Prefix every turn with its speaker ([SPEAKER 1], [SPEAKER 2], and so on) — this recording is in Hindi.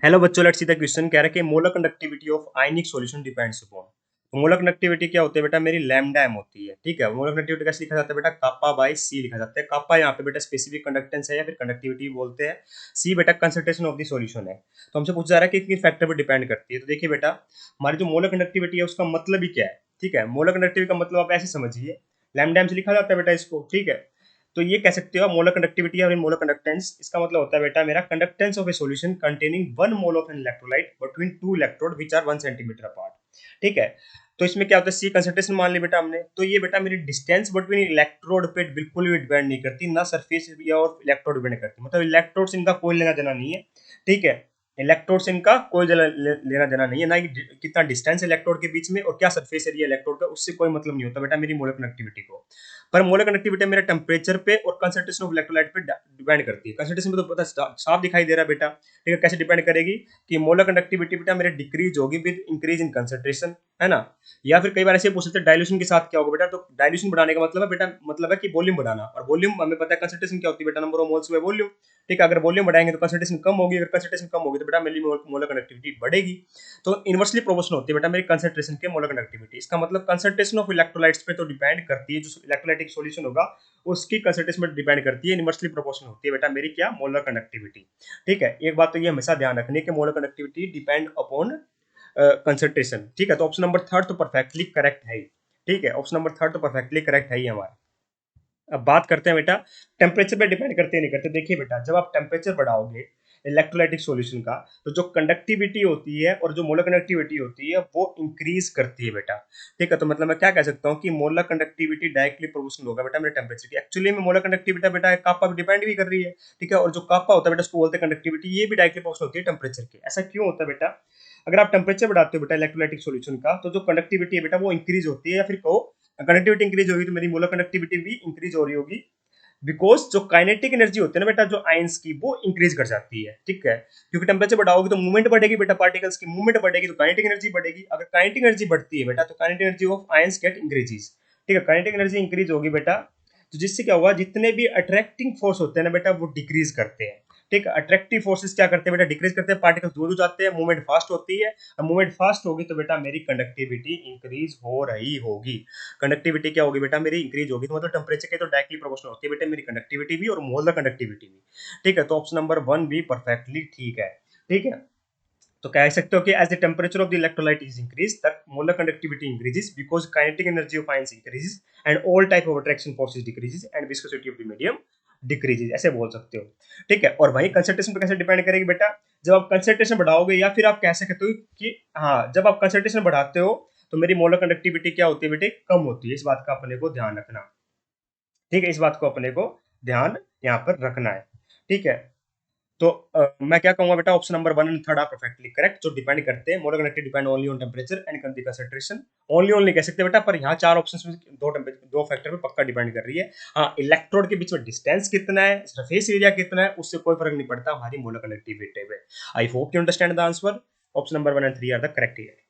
[SPEAKER 1] हेलो बच्चों, लेट्स सी द क्वेश्चन। कह रहा है कि molar conductivity of ionic solution depends upon. तो मोलर कंडक्टिविटी क्या होती है बेटा? मेरी लैम्डा एम होती है। ठीक है, मोलर कंडक्टिविटी कैसे लिखा जाता है बेटा? कापा बाई सी लिखा जाता है। कापा यहाँ पे बेटा स्पेसिफिक कंडक्टेंस है या फिर कंडक्टिविटी बोलते हैं। सी बेटा कंसंट्रेशन ऑफ द सॉल्यूशन है। तो हमसे पूछा जा रहा है कि किस फैक्टर पर डिपेंड करती है। तो देखिए बेटा, हमारी जो मोलर कंडक्टिविटी है उसका मतलब ही क्या है? ठीक है, मोलर कंडक्टिविटी का मतलब आप ऐसे समझिए, लैम्डा एम से लिखा जाता है बेटा इसको। ठीक है, तो ये कह सकते हो मोलर कंडक्टिविटी और मोलर कंडक्टेंस। इसका मतलब होता है बेटा मेरा conductance of a solution containing one mole of an electrolyte between two electrode which are 1 centimetre apart. ठीक है, तो इसमें क्या होता है? सी कंसंट्रेशन मान ली बेटा हमने, तो ये बेटा मेरी डिस्टेंस बिटवीन इलेक्ट्रोड पे बिल्कुल भी डिपेंड नहीं करती, ना सरफेस एरिया और इलेक्ट्रोड डिपेंड करती, मतलब इलेक्ट्रोड से इनका कोई लेना देना नहीं है। ठीक है, इलेक्ट्रोड से इनका कोई लेना देना नहीं है, ना कि कितना डिस्टेंस इलेक्ट्रोड के बीच में और क्या सरफेस एरिया इलेक्ट्रोड का, उससे कोई मतलब नहीं होता बेटा मेरी मोलर कनेक्टिविटी को। पर मोलर कंडक्टिविटी मेरे टेम्परेचर पे और कंसंट्रेशन ऑफ इलेक्ट्रोलाइट पे डिपेंड करती है। कंसंट्रेशन पे तो पता साफ दिखाई दे रहा है बेटा। ठीक है, कैसे डिपेंड करेगी कि मोलर कंडक्टिविटी बेटा मेरे डिक्रीज होगी विद इंक्रीज इन कंसंट्रेशन, है ना। या फिर कई बार ऐसे पूछ सकते हैं डाइल्यूशन के साथ क्या होगा बेटा? तो डाइल्यूशन बढ़ाने का मतलब है बेटा, मतलब है कि वॉल्यूम बढ़ाना, और वॉल्यूम हमें पता है कंसंट्रेशन क्या होती है बेटा? Number of moles by volume. ठीक है, अगर वॉल्यूम बढ़ाएंगे तो कंसंट्रेशन कम होगी, अगर कंसंट्रेशन कम होगी तो बेटा मेरी मोलर कंडक्टिविटी बढ़ेगी। तो इनवर्सली प्रोपोर्शनल होती है बेटा मेरी कंसंट्रेशन के मोलर कंडक्टिविटी। इसका मतलब कंसंट्रेशन ऑफ इलेक्ट्रोलाइट्स पे तो डिपेंड करती है, जो इलेक्ट्रोलाइटिक सॉल्यूशन होगा उसकी कंसंट्रेशन पर डिपेंड करती है, इनवर्सली प्रोपोर्शनल होती है बेटा मेरी क्या? Molar conductivity. ठीक है, एक बात तो ये हमेशा ध्यान रखनी है कि molar conductivity depend upon concentration. ठीक है, तो ऑप्शन नंबर थर्ड तो परफेक्टली करेक्ट है। ठीक है, ऑप्शन नंबर थर्ड तो परफेक्टली करेक्ट है ही हमारा। अब बात करते हैं बेटा टेम्परेचर पे डिपेंड करते नहीं करते। देखिए बेटा, जब आप टेम्परेचर बढ़ाओगे इलेक्ट्रोलाइटिक सॉल्यूशन का, तो जो कंडक्टिविटी होती है और जो मोलर कंडक्टिविटी होती है वो इंक्रीज करती है बेटा। ठीक है, तो मतलब मैं क्या कह सकता हूँ कि मोलर कंडक्टिविटी डायरेक्टली प्रोपोर्शनल होगा बेटा मेरे टेम्परेचर की। एक्चुअली में मोलर कंडक्टिविटी बेटा कापा पे डिपेंड भी कर रही है। ठीक है, और जो कापा होता है बेटा उसको बोलते हैं कंडक्टिविटी, ये भी डायरेक्टली प्रोपोर्शनल होती है टेम्परेचर के। ऐसा क्यों होता है बेटा? अगर आप टेम्परेचर बढ़ाते हो बेटा इलेक्ट्रोलाइटिक सॉल्यूशन का, तो जो कंडक्टिविटी है बेटा वो इंक्रीज होती है, या फिर कहो कंडक्टिविटी इंक्रीज होगी तो मेरी मोलर कंडक्टिविटी भी इंक्रीज हो रही होगी। बिकॉज जो काइनेटिक एनर्जी होती है ना बेटा जो आयंस की, वो इंक्रीज कर जाती है। ठीक है, क्योंकि टेम्परेचर बढ़ाओगे तो मूवमेंट बढ़ेगी बेटा, पार्टिकल्स की मूवमेंट बढ़ेगी तो काइनेटिक एनर्जी बढ़ेगी। अगर काइनेटिक एनर्जी बढ़ती है बेटा तो kinetic energy of ions get increases. ठीक है, काइनेटिक एनर्जी इंक्रीज होगी बेटा, तो जिससे क्या होगा, जितने भी अट्रैक्टिंग फोर्स होते हैं ना बेटा वो डिक्रीज करते हैं। ठीक है, अट्रैक्टिव फोर्सेस क्या करते हैं बेटा? डिक्रीज करते हैं, पार्टिकल्स दूर हो जाते हैं, मूवमेंट फास्ट होती है। अब मूवमेंट फास्ट होगी तो बेटा मेरी कंडक्टिविटी इंक्रीज हो रही होगी। कंडक्टिविटी क्या होगी बेटा मेरी? इंक्रीज होगी, तो मतलब टेम्परेचर के तो डायरेक्टली प्रोपोर्शनल होती है बेटा मेरी कंडक्टिविटी भी और मोलर कंडक्टिविटी भी। ठीक है, तो ऑप्शन नंबर वन भी परफेक्टली ठीक है। ठीक है, तो कह सकते हो कि as the temperature of the electrolyte is increase that molar conductivity increases because kinetic energy of ions increases and all type of attraction forces decreases and viscosity of the medium decreases, ऐसे बोल सकते हो। ठीक है, और वही कंसंट्रेशन पे कैसे डिपेंड करेगी बेटा? जब आप कंसंट्रेशन बढ़ाओगे, या फिर आप कह सकते हो कि हाँ, जब आप कंसंट्रेशन बढ़ाते हो तो मेरी मोलर कंडक्टिविटी क्या होती है बेटे? कम होती है। इस बात का अपने को ध्यान रखना। ठीक है, इस बात को अपने को ध्यान यहाँ पर रखना है। ठीक है, तो मैं क्या कहूंगा बेटा, option number one and third are perfectly correct, जो डिपेंड करते हैं molar conductivity depend only on temperature and concentration. Only only कह सकते हैं बेटा, पर यहाँ चार ऑप्शंस में दो फैक्टर पे पक्का डिपेंड कर रही है। हाँ, इलेक्ट्रोड के बीच में डिस्टेंस कितना है, सरफेस एरिया कितना है, उससे कोई फर्क नहीं पड़ता हमारी मोलर कंडक्टिविटी पे। I hope you understand the answer. Option number one and three are the correct.